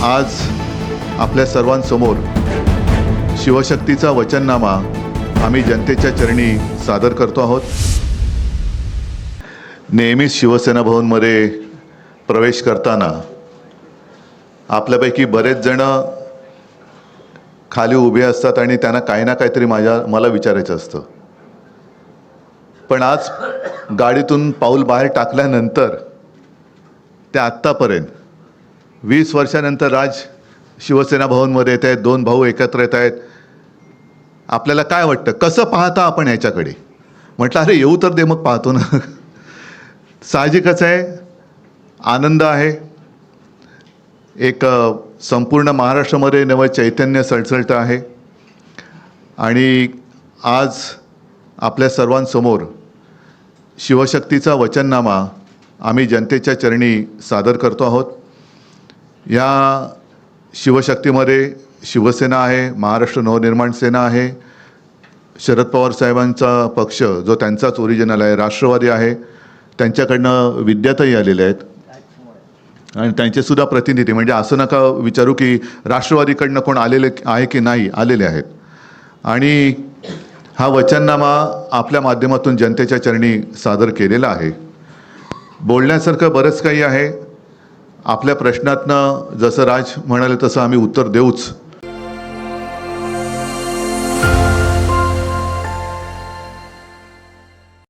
आज आपल्या सर्वांसमोर शिवशक्तीचा वचननामा आम्ही जनतेच्या चरणी सादर करतो आहोत। नेहमीच शिवसेना भवनमध्ये प्रवेश करताना आपल्यापैकी बरेच जण खाली उभे असतात आणि त्यांना काही ना काहीतरी मला विचारायचं असतं। पण आज गाडीतून पाऊल बाहेर टाकल्यानंतर ते आत्तापर्यंत 20 वर्षानंतर राज शिवसेना भवनमध्ये येत आहेत, दोन भाऊ एकत्र येत आहेत। आपल्याला काय वाटतं, कसं पाहता आपण याच्याकडे? म्हटलं अरे येऊ तर दे, मग पाहतो ना। साहजिकच आहे, आनंद आहे। एक संपूर्ण महाराष्ट्रामध्ये नवं चैतन्य सळसळतं आहे आणि आज आपल्या सर्वांसमोर शिवशक्तीचा वचननामा आम्ही जनतेच्या चरणी सादर करतो आहोत। या शिवशक्तीमध्ये शिवसेना आहे, महाराष्ट्र नवनिर्माण सेना आहे, शरद पवार साहेबांचा पक्ष जो त्यांचाच ओरिजिनल आहे, राष्ट्रवादी आहे, त्यांच्याकडनं विद्याताई आलेल्या आहेत आणि त्यांचेसुद्धा प्रतिनिधी, म्हणजे असं नका विचारू की राष्ट्रवादीकडनं कोण आलेले आहे की नाही, आलेले आहेत। आणि हा वचननामा आपल्या माध्यमातून जनतेच्या चरणी सादर केलेला आहे। बोलण्यासारखं बरंच काही आहे। आपल्या प्रश्नातनं जसं राज म्हणाले तसं आम्ही उत्तर देऊच।